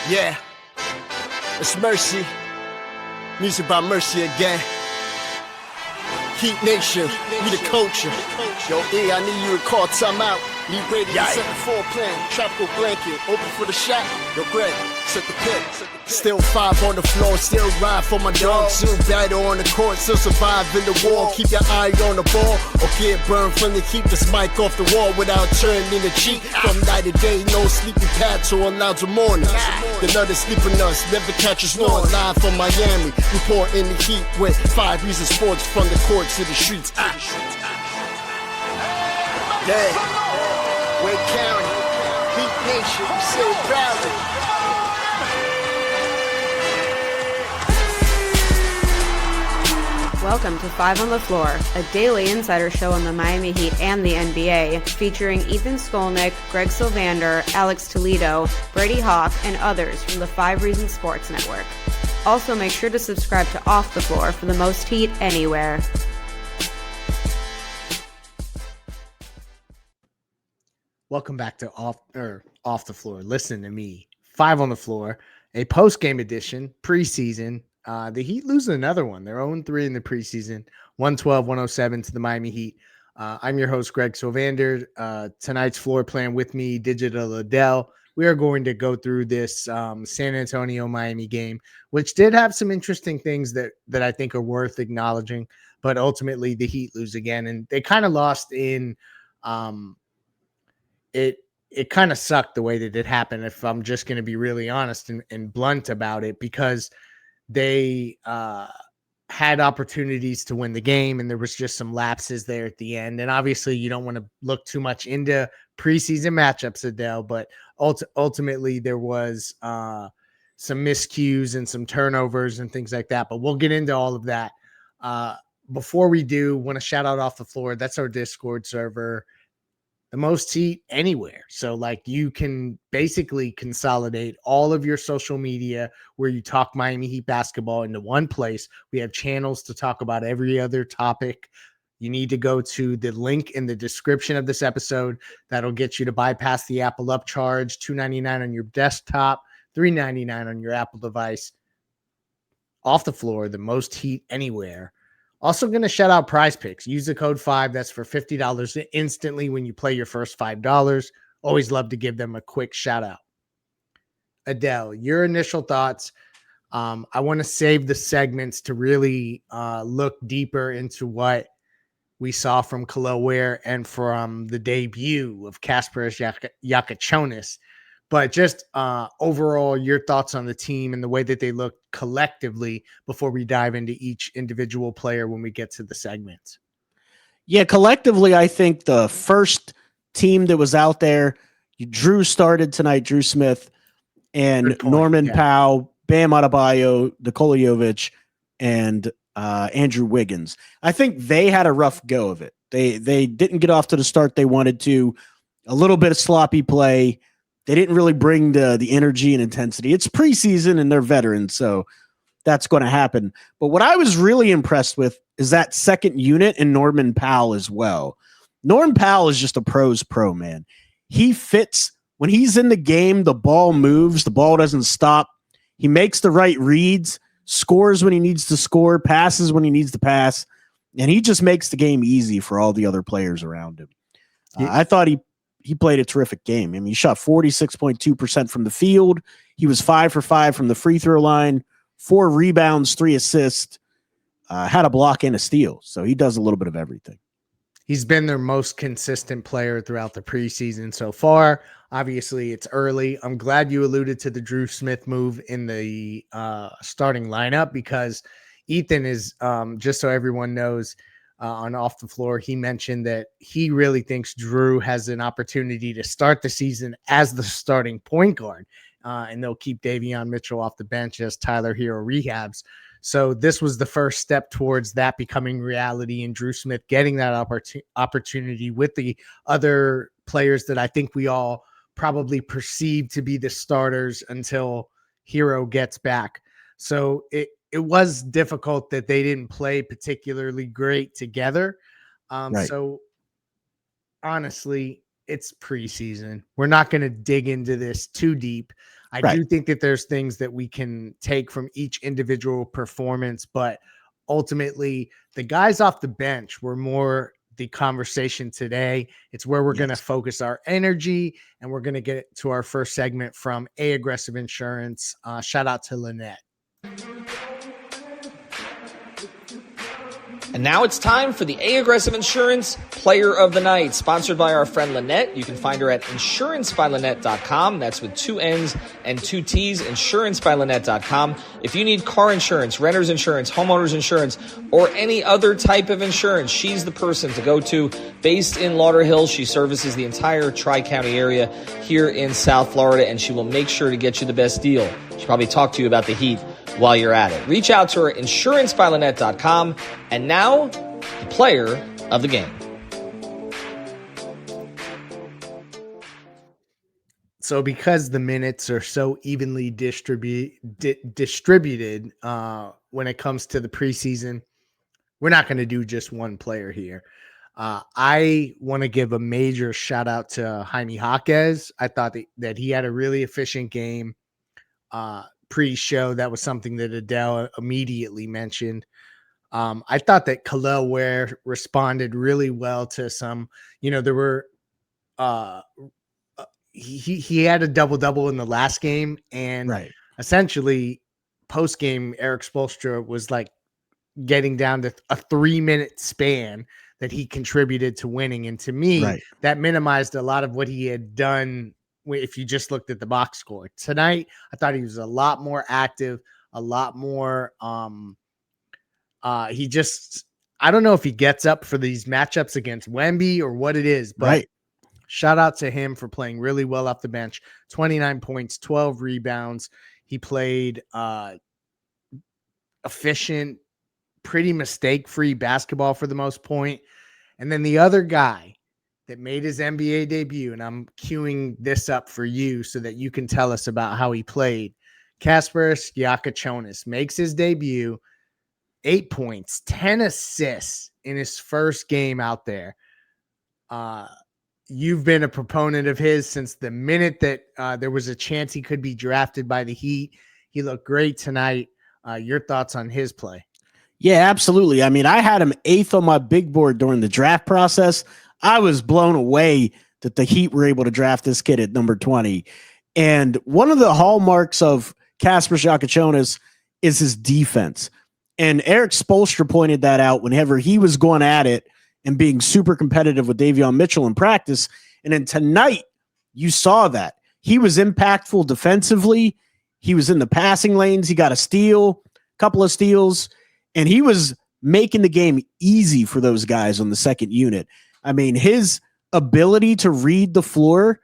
Yeah, it's Mercy. Music by Mercy again. Heat Nation, we the culture. Yo, E, I need you to call timeout. Need Brady to set the floor plan. Tropical blanket, open for the shot. Yo, Greg, set the pick. Still 5 on the floor, still ride for my dog. Still battle on the court, still survive in the war. Keep your eye on the ball, or get burned from the keep this mic off the wall without turning the cheek. From night to day, no sleepy pads or allowed to mornings. The nut is sleeping us, never catch us snoring. Live from Miami, report in the heat with 5 Reasons Sports from the court to the streets. Damn, Wake County, Heat Nation, we say it proudly. Welcome to 5 on the Floor, a daily insider show on the Miami Heat and the NBA, featuring Ethan Skolnick, Greg Sylvander, Alex Toledo, Brady Hawk, and others from the 5 Reasons Sports Network. Also, make sure to subscribe to Off the Floor for the most heat anywhere. Welcome back to Off the Floor. Listen to me. 5 on the Floor, a post-game edition, preseason. The Heat lose another one. They're 0-3 in the preseason, 112-107 to the Miami Heat. I'm your host, Greg Sylvander. Tonight's floor plan with me, Digital Adel. We are going to go through this San Antonio-Miami game, which did have some interesting things that I think are worth acknowledging. But ultimately, the Heat lose again. And they kind of lost in it kind of sucked the way that it happened, if I'm just going to be really honest and blunt about it, because they had opportunities to win the game, and there was just some lapses there at the end. And obviously, you don't want to look too much into preseason matchups, Adele, but ultimately there was some miscues and some turnovers and things like that. But we'll get into all of that. Before we do, want to shout out Off the Floor. That's our Discord server. The most heat anywhere. So like you can basically consolidate all of your social media where you talk Miami Heat basketball into one place. We have channels to talk about every other topic. You need to go to the link in the description of this episode. That'll get you to bypass the Apple upcharge, $2.99 on your desktop, $3.99 on your Apple device. Off the Floor, the most heat anywhere. Also going to shout out PrizePicks. Use the code 5. That's for $50 instantly when you play your first $5. Always love to give them a quick shout out. Adele, your initial thoughts. I want to save the segments to really look deeper into what we saw from Kelel Ware and from the debut of Kasperus Jakučionis. But just overall, your thoughts on the team and the way that they look collectively before we dive into each individual player when we get to the segments. Yeah, collectively, I think the first team that was out there, Drew started tonight, Drew Smith, and Norman Powell, Bam Adebayo, Nikola Jovic, and Andrew Wiggins. I think they had a rough go of it. They didn't get off to the start they wanted to. A little bit of sloppy play. They didn't really bring the energy and intensity. It's preseason and they're veterans, so that's going to happen. But what I was really impressed with is that second unit and Norman Powell as well. Norman Powell is just a pro's pro, man. He fits. When he's in the game, the ball moves. The ball doesn't stop. He makes the right reads, scores when he needs to score, passes when he needs to pass, and he just makes the game easy for all the other players around him. I thought he played a terrific game. I mean, he shot 46.2% from the field. He was 5 for 5 from the free throw line, 4 rebounds, 3 assists, had a block and a steal. So he does a little bit of everything. He's been their most consistent player throughout the preseason so far. Obviously, it's early. I'm glad you alluded to the Drew Smith move in the starting lineup, because Ethan is, just so everyone knows, on Off the Floor, he mentioned that he really thinks Drew has an opportunity to start the season as the starting point guard, and they'll keep Davion Mitchell off the bench as Tyler Hero rehabs. So this was the first step towards that becoming reality, and Drew Smith getting that opportunity with the other players that I think we all probably perceive to be the starters until Hero gets back. So it was difficult that they didn't play particularly great together. Right. So honestly, it's preseason. We're not going to dig into this too deep. I do think that there's things that we can take from each individual performance, but ultimately the guys off the bench were more the conversation today. It's where we're going to focus our energy, and we're going to get to our first segment from A Aggressive Insurance. Shout out to Lynette. And now it's time for the A Aggressive Insurance Player of the Night, sponsored by our friend Lynette. You can find her at insurancebylynette.com. That's with 2 N's and 2 T's, insurancebylynette.com. If you need car insurance, renter's insurance, homeowner's insurance, or any other type of insurance, she's the person to go to. Based in Lauderhill, she services the entire Tri-County area here in South Florida, and she will make sure to get you the best deal. She'll probably talk to you about the heat while you're at it. Reach out to her, insurancebylynette.com. And now, the player of the game. So because the minutes are so evenly distributed when it comes to the preseason, we're not going to do just one player here. I want to give a major shout out to Jaime Jaquez. I thought that he had a really efficient game. Pre-show, that was something that Adele immediately mentioned. I thought that Kelel Ware responded really well to some, there were, he had a double-double in the last game, and essentially post-game, Eric Spoelstra was like getting down to a 3-minute span that he contributed to winning. And to me, that minimized a lot of what he had done if you just looked at the box score. Tonight, I thought he was a lot more active, a lot more I don't know if he gets up for these matchups against Wemby or what it is, but shout out to him for playing really well off the bench. 29 points, 12 rebounds. He played efficient, pretty mistake-free basketball for the most point. And then the other guy that made his NBA debut, and I'm queuing this up for you so that you can tell us about how he played. Kasperus Jakučionis makes his debut, 8 points, 10 assists in his first game out there. You've been a proponent of his since the minute that there was a chance he could be drafted by the Heat. He looked great tonight. Your thoughts on his play? Yeah, absolutely. I mean, I had him 8th on my big board during the draft process. I was blown away that the Heat were able to draft this kid at number 20. And one of the hallmarks of Kasperus Jakučionis is his defense. And Eric Spoelstra pointed that out whenever he was going at it and being super competitive with Davion Mitchell in practice. And then tonight, you saw that. He was impactful defensively. He was in the passing lanes. He got a steal, a couple of steals, and he was making the game easy for those guys on the second unit. I mean, his ability to read the floor,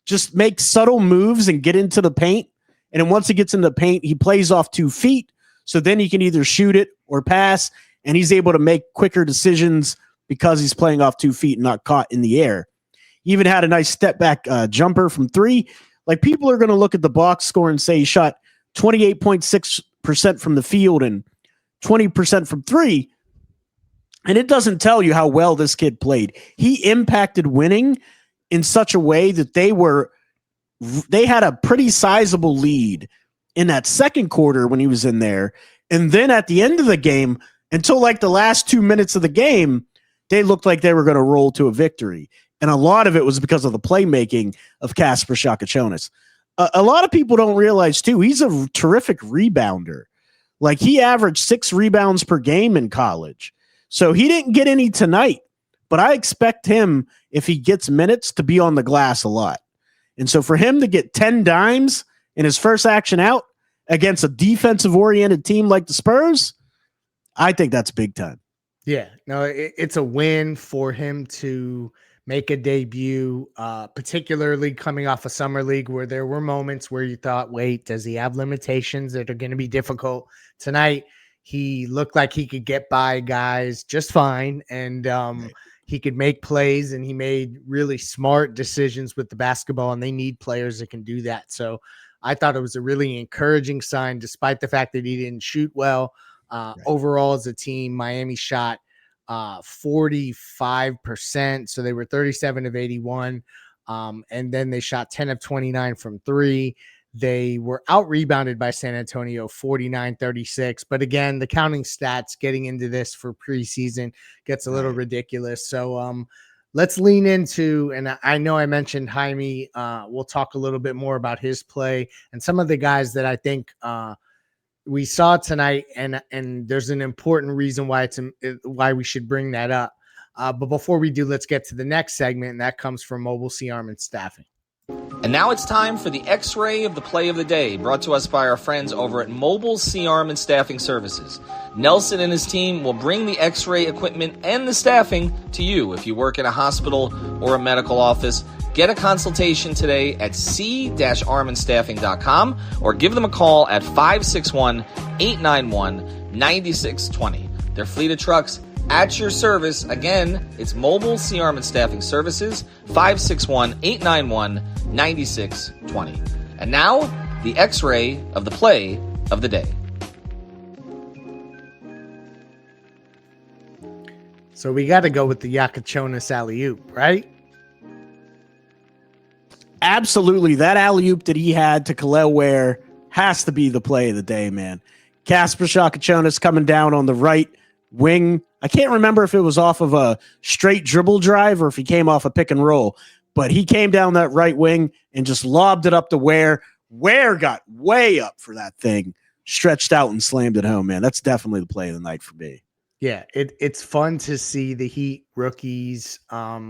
just make subtle moves and get into the paint. And then once he gets in the paint, he plays off 2 feet. So then he can either shoot it or pass, and he's able to make quicker decisions because he's playing off 2 feet and not caught in the air. He even had a nice step back jumper from 3. Like, people are going to look at the box score and say he shot 28.6% from the field and 20% from 3. And it doesn't tell you how well this kid played. He impacted winning in such a way that they had a pretty sizable lead in that second quarter when he was in there. And then at the end of the game, until like the last 2 minutes of the game, they looked like they were going to roll to a victory. And a lot of it was because of the playmaking of Kasperus Jakučionis. A lot of people don't realize, too, he's a terrific rebounder. Like, he averaged 6 rebounds per game in college. So he didn't get any tonight, but I expect him, if he gets minutes, to be on the glass a lot. And so for him to get 10 dimes in his first action out against a defensive-oriented team like the Spurs, I think that's big time. Yeah, no, it's a win for him to make a debut, particularly coming off a summer league where there were moments where you thought, wait, does he have limitations that are going to be difficult? Tonight, he looked like he could get by guys just fine, and he could make plays, and he made really smart decisions with the basketball, and they need players that can do that. So I thought it was a really encouraging sign, despite the fact that he didn't shoot well. Overall, as a team, Miami shot 45%. So they were 37 of 81. And then they shot 10 of 29 from three. They were out rebounded by San Antonio 49-36. But again, the counting stats getting into this for preseason gets a little ridiculous. So let's lean into, and I know I mentioned Jaime. We'll talk a little bit more about his play and some of the guys that I think we saw tonight. And there's an important reason why why we should bring that up. But before we do, let's get to the next segment, and that comes from Mobile C-Arm and Staffing. And now it's time for the X-Ray of the Play of the Day, brought to us by our friends over at Mobile C-Arm and Staffing Services. Nelson and his team will bring the X-ray equipment and the staffing to you. If you work in a hospital or a medical office, get a consultation today at c-armandstaffing.com or give them a call at 561-891-9620. Their fleet of trucks at your service. Again, it's Mobile C-Arm and Staffing Services, 561-891-9620. And now, the X-Ray of the Play of the Day. So we got to go with the Jakučionis alley-oop, right? Absolutely. That alley-oop that he had to Kelel Ware has to be the play of the day, man. Kasperus Jakučionis coming down on the right wing. I can't remember if it was off of a straight dribble drive or if he came off a pick and roll, but he came down that right wing and just lobbed it up to Ware. Ware got way up for that thing, stretched out and slammed it home, man. That's definitely the play of the night for me. Yeah, it's fun to see the Heat rookies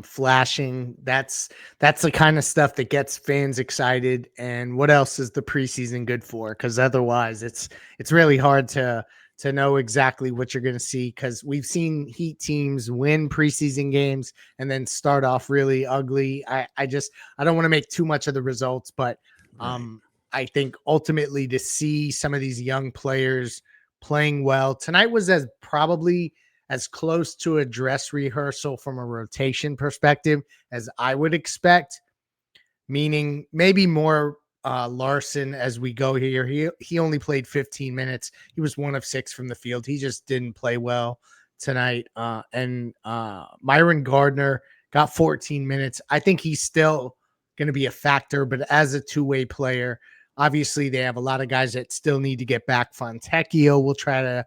flashing. That's the kind of stuff that gets fans excited. And what else is the preseason good for? Because otherwise, it's really hard to know exactly what you're going to see, because we've seen Heat teams win preseason games and then start off really ugly. I don't want to make too much of the results, but I think ultimately to see some of these young players playing well tonight was probably as close to a dress rehearsal from a rotation perspective as I would expect, meaning maybe more Larson as we go here. He only played 15 minutes. He was 1 of 6 from the field. He just didn't play well tonight. And Myron Gardner got 14 minutes. I think he's still going to be a factor, but as a two-way player, obviously they have a lot of guys that still need to get back. Fontecchio will try to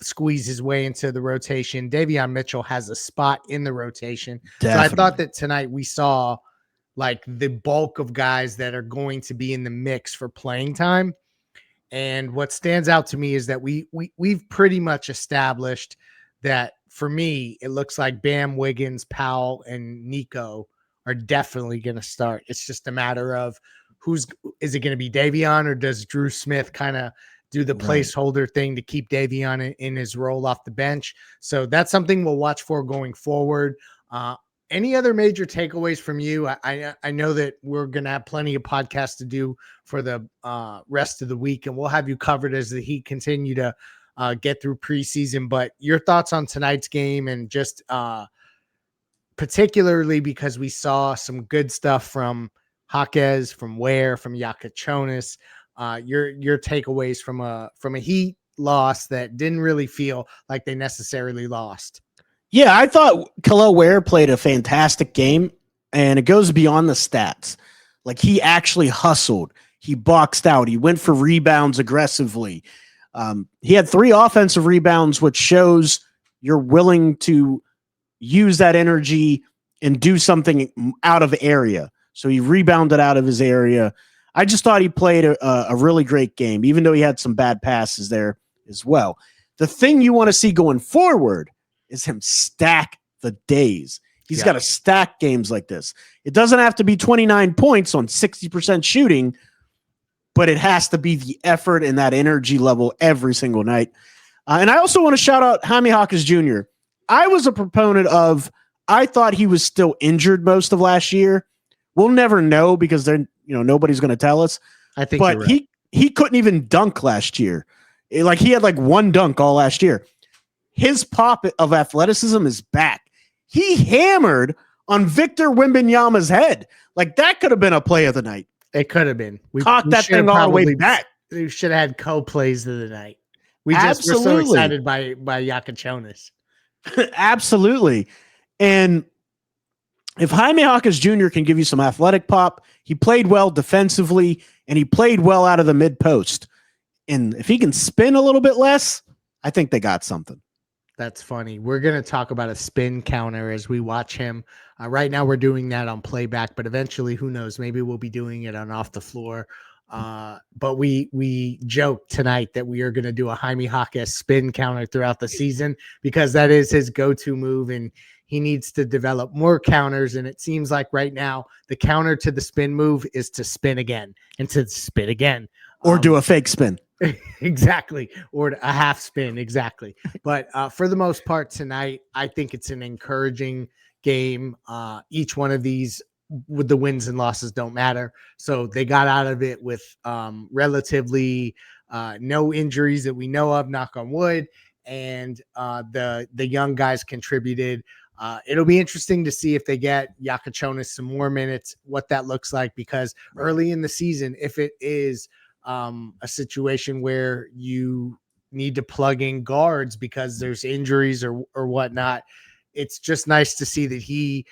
squeeze his way into the rotation. Davion Mitchell has a spot in the rotation. Definitely. So I thought that tonight we saw like the bulk of guys that are going to be in the mix for playing time. And what stands out to me is that we've pretty much established that, for me, it looks like Bam, Wiggins, Powell, and Nico are definitely going to start. It's just a matter of is it going to be Davion, or does Drew Smith kind of do the placeholder thing to keep Davion in his role off the bench? So that's something we'll watch for going forward. Any other major takeaways from you? I know that we're going to have plenty of podcasts to do for the rest of the week, and we'll have you covered as the Heat continue to get through preseason. But your thoughts on tonight's game, and just particularly because we saw some good stuff from Jaquez, from Ware, from Jakučionis, your takeaways from a Heat loss that didn't really feel like they necessarily lost. Yeah, I thought Kelel Ware played a fantastic game, and it goes beyond the stats. Like, he actually hustled. He boxed out. He went for rebounds aggressively. He had 3 offensive rebounds, which shows you're willing to use that energy and do something out of area. So he rebounded out of his area. I just thought he played a really great game, even though he had some bad passes there as well. The thing you want to see going forward is him stack the days. He's got to stack games like this. It doesn't have to be 29 points on 60% shooting, but it has to be the effort and that energy level every single night. And I also want to shout out Jaime Jaquez Jr. I was a proponent of, I thought he was still injured most of last year. We'll never know because nobody's going to tell us. I think, but he couldn't even dunk last year. He had like 1 dunk all last year. His pop of athleticism is back. He hammered on Victor Wembanyama's head. Like, that could have been a play of the night. It could have been. We cocked that thing all the way back. We should have had co-plays of the night. We're so excited by Jakučionis. Absolutely. And if Jaime Jaquez Jr. can give you some athletic pop, he played well defensively and he played well out of the mid post. And if he can spin a little bit less, I think they got something. That's funny. We're going to talk about a spin counter as we watch him. Right now we're doing that on playback, but eventually, who knows, maybe we'll be doing it on off the floor. But we joked tonight that we are going to do a Jaime Jaquez spin counter throughout the season because that is his go-to move, and he needs to develop more counters. And it seems like right now the counter to the spin move is to spin again and to spin again. Or do a fake spin. Exactly. Or a half spin. Exactly. But for the most part tonight, I think it's an encouraging game. Each one of these with the wins and losses don't matter. So they got out of it with relatively no injuries that we know of, knock on wood. And the young guys contributed. It'll be interesting to see if they get Jakučionis some more minutes, what that looks like, because early in the season, if it is a situation where you need to plug in guards because there's injuries or whatnot, it's just nice to see that he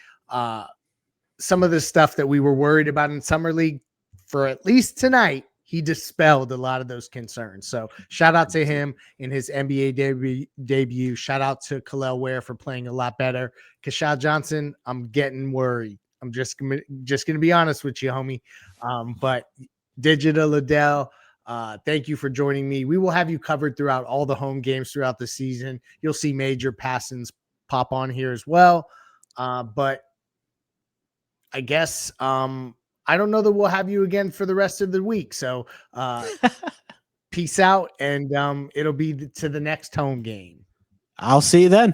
some of the stuff that we were worried about in summer league, for at least tonight, he dispelled a lot of those concerns. So shout out to him in his NBA debut. Shout out to Kelel Ware for playing a lot better. Kasaya Johnson, I'm getting worried. I'm just gonna be honest with you, homie. But Digital Adel, thank you for joining me. We will have you covered throughout all the home games throughout the season. You'll see major passings pop on here as well. But I guess I don't know that we'll have you again for the rest of the week. So peace out, and it'll be to the next home game. I'll see you then.